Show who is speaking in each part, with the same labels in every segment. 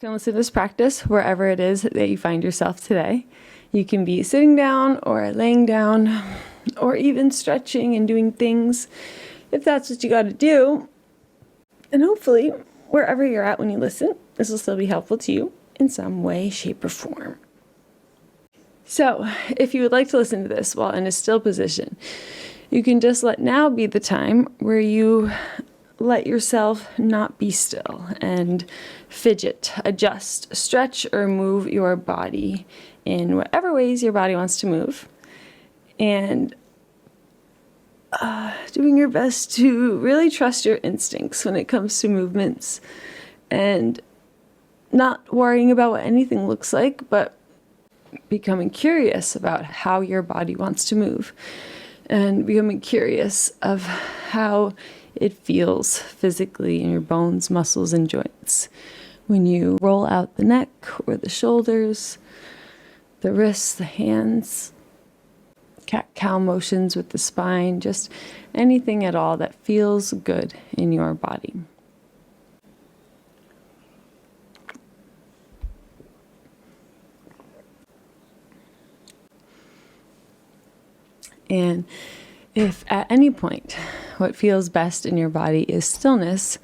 Speaker 1: You can listen to this practice wherever it is that you find yourself today. You can be sitting down or laying down or even stretching and doing things if that's what you got to do. And hopefully, wherever you're at when you listen, this will still be helpful to you in some way, shape, or form. So, if you would like to listen to this while in a still position, you can just let now be the time where you let yourself not be still and fidget, adjust, stretch, or move your body in whatever ways your body wants to move. And doing your best to really trust your instincts when it comes to movements and not worrying about what anything looks like, but becoming curious about how your body wants to move and becoming curious of how it feels physically in your bones, muscles, and joints. When you roll out the neck or the shoulders, the wrists, the hands, cat-cow motions with the spine, just anything at all that feels good in your body. And if at any point what feels best in your body is stillness,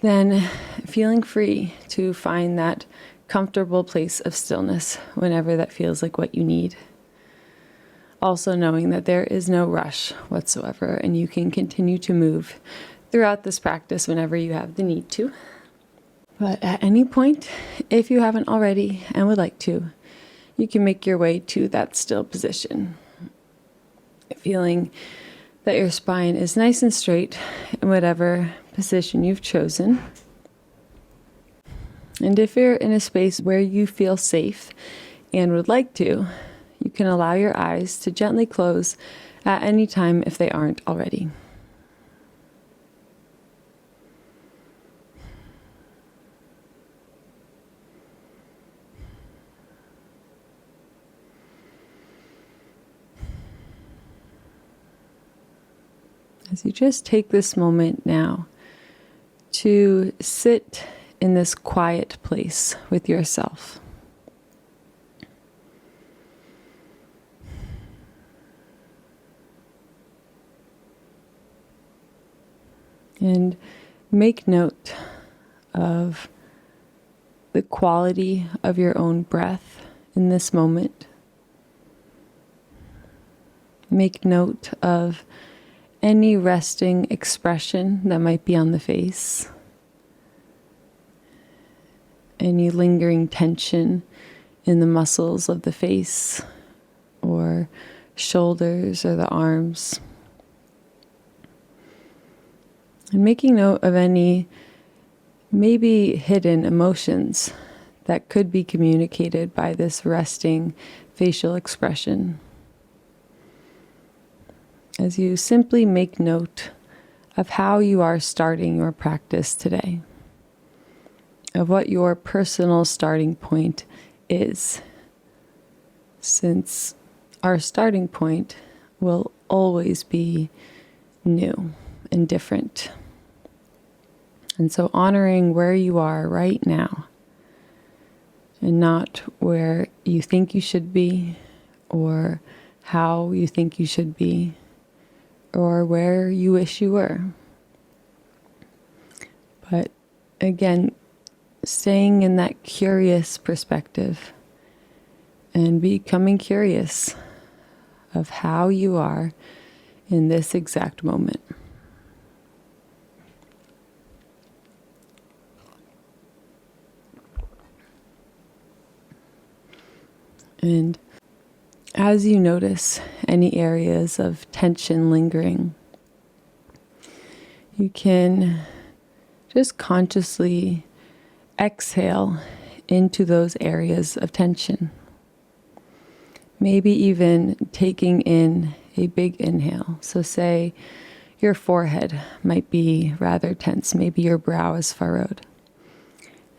Speaker 1: then feeling free to find that comfortable place of stillness whenever that feels like what you need. Also knowing that there is no rush whatsoever and you can continue to move throughout this practice whenever you have the need to. But at any point, if you haven't already and would like to, you can make your way to that still position. Feeling that your spine is nice and straight in whatever position you've chosen. And if you're in a space where you feel safe and would like to, you can allow your eyes to gently close at any time if they aren't already. As you just take this moment now to sit in this quiet place with yourself. And make note of the quality of your own breath in this moment. Make note of any resting expression that might be on the face, any lingering tension in the muscles of the face or shoulders or the arms. And making note of any maybe hidden emotions that could be communicated by this resting facial expression. As you simply make note of how you are starting your practice today, of what your personal starting point is, since our starting point will always be new and different. And so honoring where you are right now and not where you think you should be or how you think you should be, or where you wish you were. But again, staying in that curious perspective and becoming curious of how you are in this exact moment. And as you notice any areas of tension lingering, you can just consciously exhale into those areas of tension. Maybe even taking in a big inhale. So say your forehead might be rather tense. Maybe your brow is furrowed.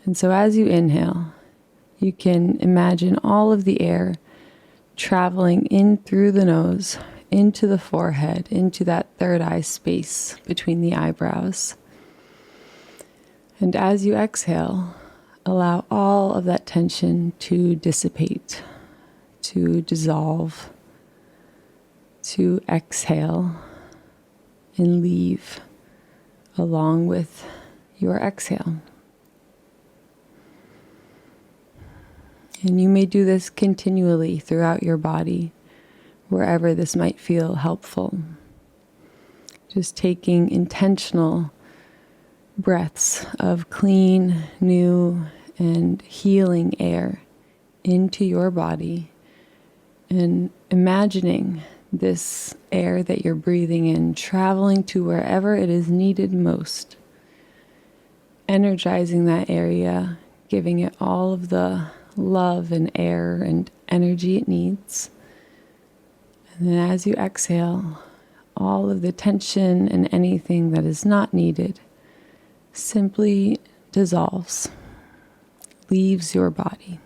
Speaker 1: And so as you inhale, you can imagine all of the air traveling in through the nose, into the forehead, into that third eye space between the eyebrows. And as you exhale, allow all of that tension to dissipate, to dissolve, to exhale and leave along with your exhale. And you may do this continually throughout your body, wherever this might feel helpful. Just taking intentional breaths of clean, new, and healing air into your body, and imagining this air that you're breathing in traveling to wherever it is needed most, energizing that area, giving it all of the love and air and energy it needs. And then as you exhale, all of the tension and anything that is not needed simply dissolves, leaves your body.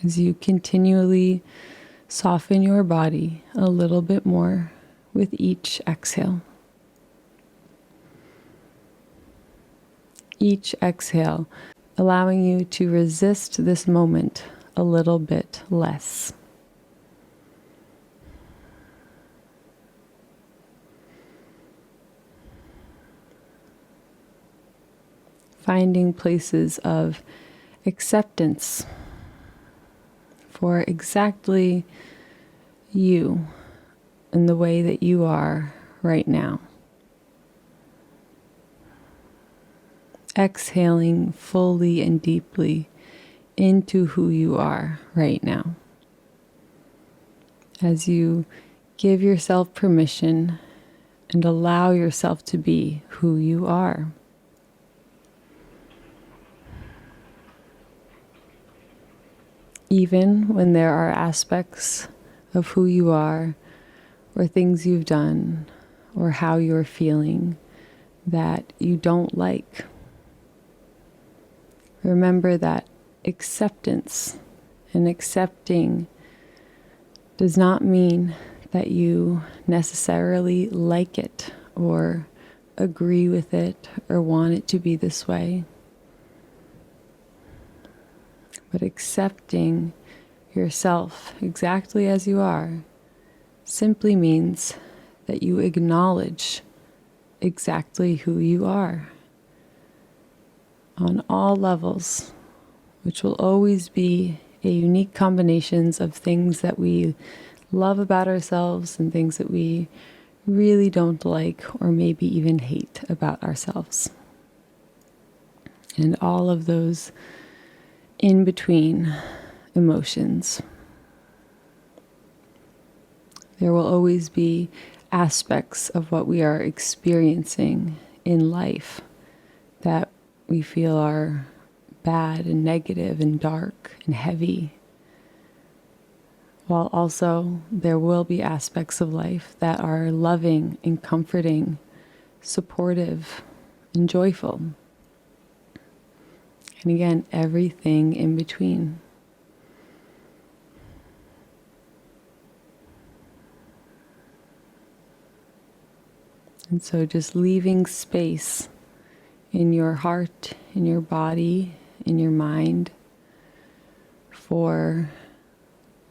Speaker 1: As you continually soften your body a little bit more with each exhale. Each exhale allowing you to resist this moment a little bit less. Finding places of acceptance for exactly you and the way that you are right now. Exhaling fully and deeply into who you are right now. As you give yourself permission and allow yourself to be who you are. Even when there are aspects of who you are, or things you've done, or how you're feeling that you don't like. Remember that acceptance and accepting does not mean that you necessarily like it, or agree with it, or want it to be this way. But accepting yourself exactly as you are simply means that you acknowledge exactly who you are on all levels, which will always be a unique combinations of things that we love about ourselves and things that we really don't like or maybe even hate about ourselves. And all of those in between emotions. There will always be aspects of what we are experiencing in life that we feel are bad and negative and dark and heavy. While also there will be aspects of life that are loving and comforting, supportive and joyful. And again, everything in between. And so just leaving space in your heart, in your body, in your mind for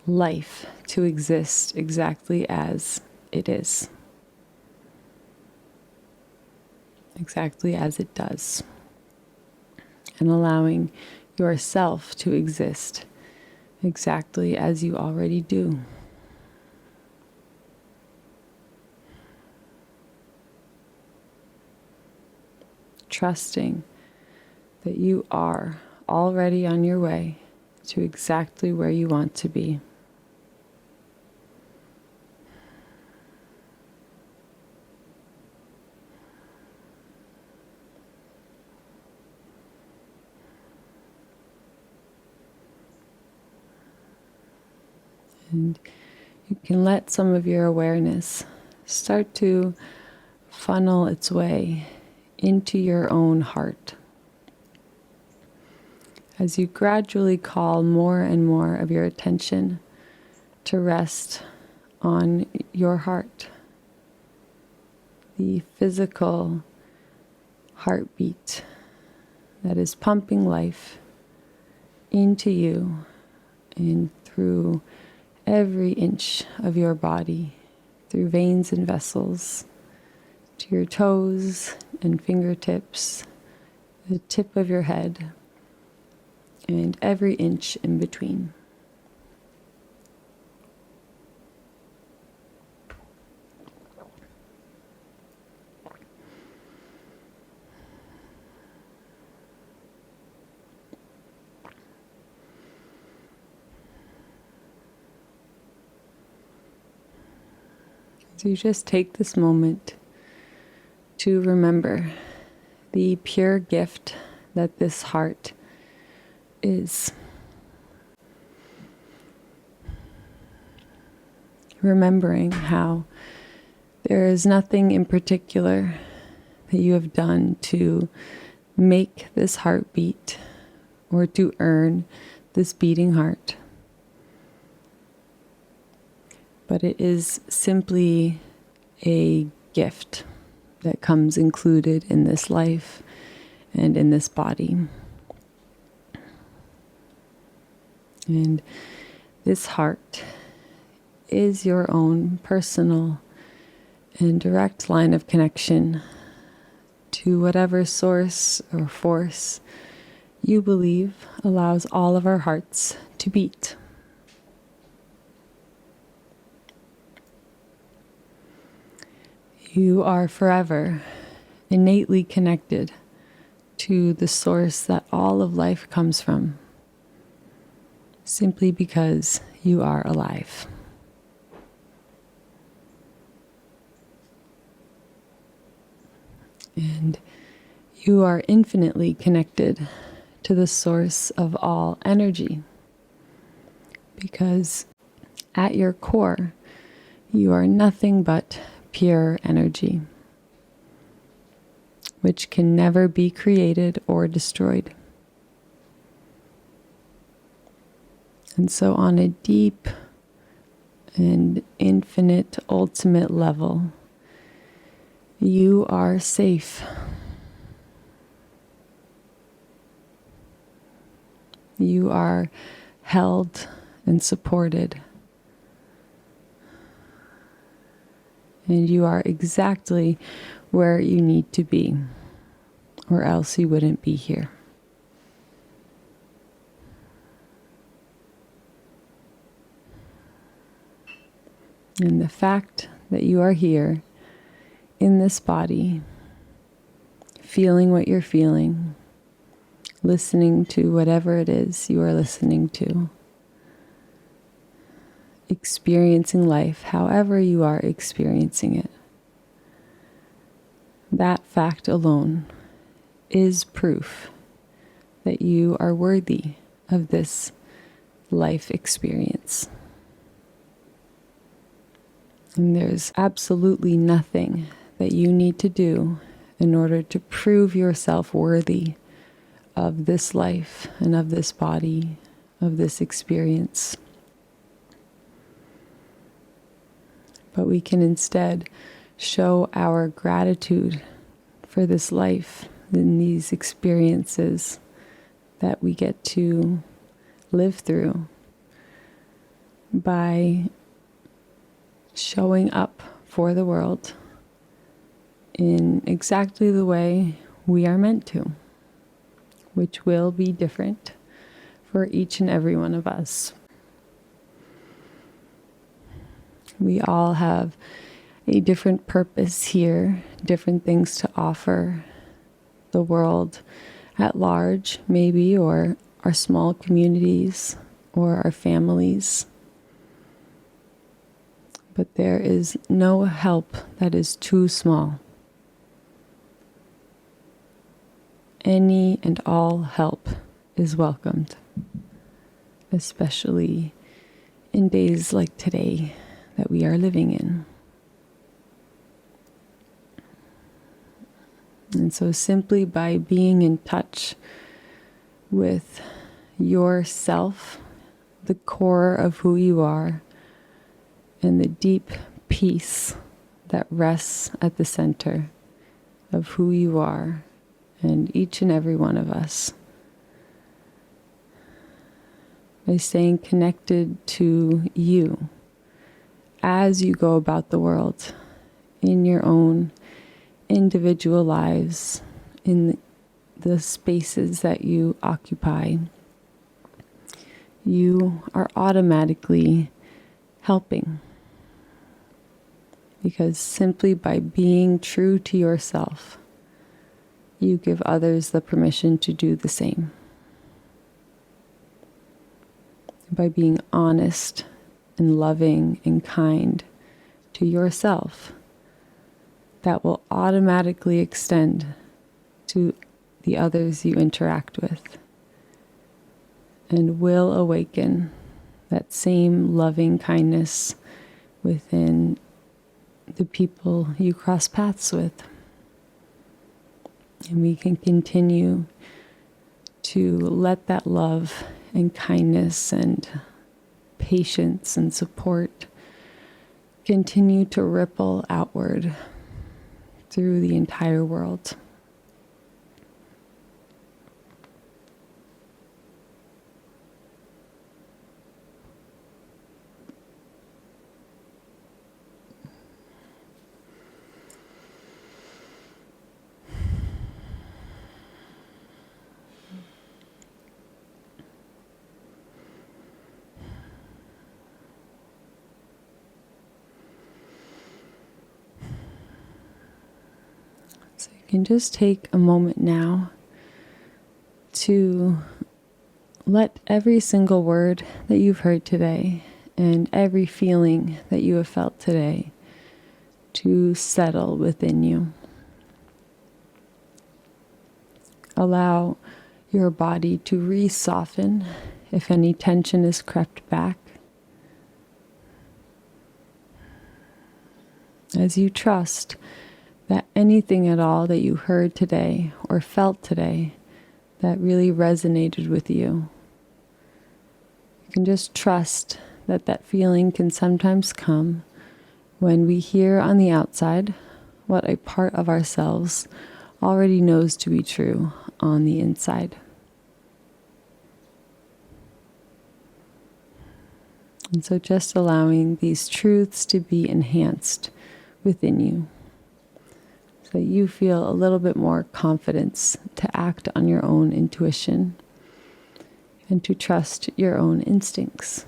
Speaker 1: life to exist exactly as it is. Exactly as it does. And allowing yourself to exist exactly as you already do. Trusting that you are already on your way to exactly where you want to be. And you can let some of your awareness start to funnel its way into your own heart. As you gradually call more and more of your attention to rest on your heart, the physical heartbeat that is pumping life into you and through every inch of your body, through veins and vessels, to your toes and fingertips, the tip of your head, and every inch in between. So you just take this moment to remember the pure gift that this heart is. Remembering how there is nothing in particular that you have done to make this heart beat or to earn this beating heart. But it is simply a gift that comes included in this life and in this body. And this heart is your own personal and direct line of connection to whatever source or force you believe allows all of our hearts to beat. You are forever innately connected to the source that all of life comes from, simply because you are alive. And you are infinitely connected to the source of all energy, because at your core, you are nothing but pure energy, which can never be created or destroyed. And so on a deep and infinite ultimate level, you are safe. You are held and supported. And you are exactly where you need to be, or else you wouldn't be here. And the fact that you are here in this body, feeling what you're feeling, listening to whatever it is you are listening to, experiencing life however you are experiencing it. That fact alone is proof that you are worthy of this life experience. And there's absolutely nothing that you need to do in order to prove yourself worthy of this life and of this body, of this experience. But we can instead show our gratitude for this life and these experiences that we get to live through by showing up for the world in exactly the way we are meant to, which will be different for each and every one of us. We all have a different purpose here, different things to offer the world at large, maybe, or our small communities, or our families. But there is no help that is too small. Any and all help is welcomed, especially in days like today that we are living in. And so simply by being in touch with yourself, the core of who you are, and the deep peace that rests at the center of who you are and each and every one of us. By staying connected to you as you go about the world in your own individual lives, in the spaces that you occupy, you are automatically helping. Because simply by being true to yourself, you give others the permission to do the same. By being honest and loving and kind to yourself, that will automatically extend to the others you interact with and will awaken that same loving kindness within the people you cross paths with. And we can continue to let that love and kindness and patience and support continue to ripple outward through the entire world. So you can just take a moment now to let every single word that you've heard today and every feeling that you have felt today to settle within you. Allow your body to re-soften if any tension is crept back. As you trust that anything at all that you heard today or felt today that really resonated with you, you can just trust that that feeling can sometimes come when we hear on the outside what a part of ourselves already knows to be true on the inside. And so just allowing these truths to be enhanced within you, so that you feel a little bit more confidence to act on your own intuition and to trust your own instincts.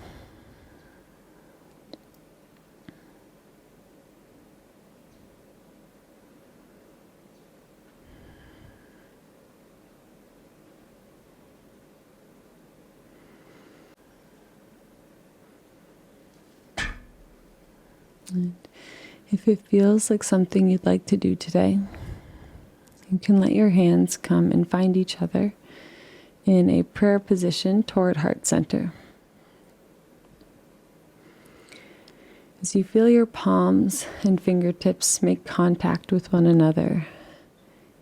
Speaker 1: And if it feels like something you'd like to do today, you can let your hands come and find each other in a prayer position toward heart center. As you feel your palms and fingertips make contact with one another,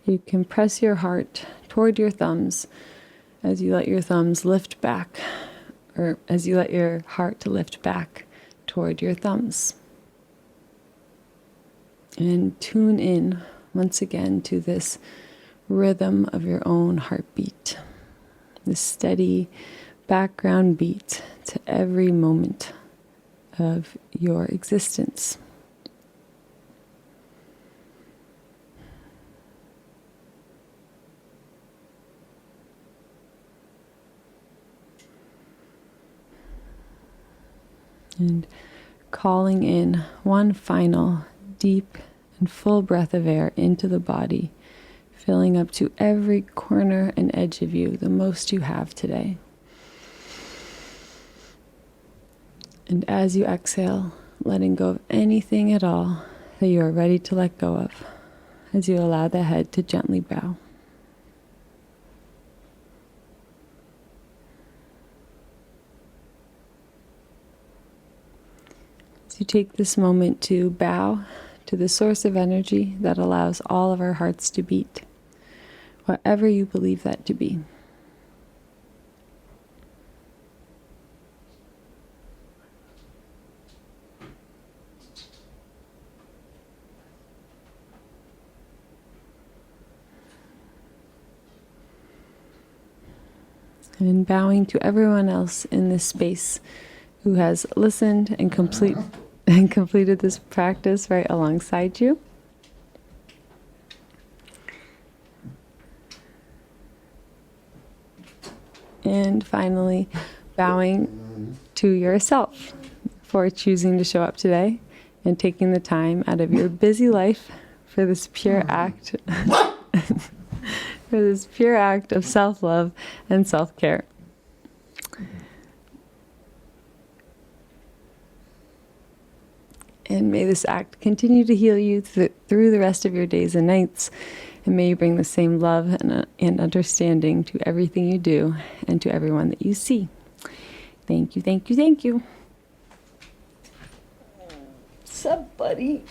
Speaker 1: you can press your heart toward your thumbs as you let your thumbs lift back, or as you let your heart to lift back toward your thumbs. And tune in once again to this rhythm of your own heartbeat, this steady background beat to every moment of your existence. And calling in one final deep and full breath of air into the body, filling up to every corner and edge of you, the most you have today. And as you exhale, letting go of anything at all that you are ready to let go of, as you allow the head to gently bow. As you take this moment to bow to the source of energy that allows all of our hearts to beat, whatever you believe that to be. And bowing to everyone else in this space who has listened and completed this practice right alongside you. And finally, bowing to yourself for choosing to show up today and taking the time out of your busy life for this pure act of self-love and self-care. And may this act continue to heal you through the rest of your days and nights. And may you bring the same love and understanding to everything you do and to everyone that you see. Thank you, thank you, thank you. What's up, buddy?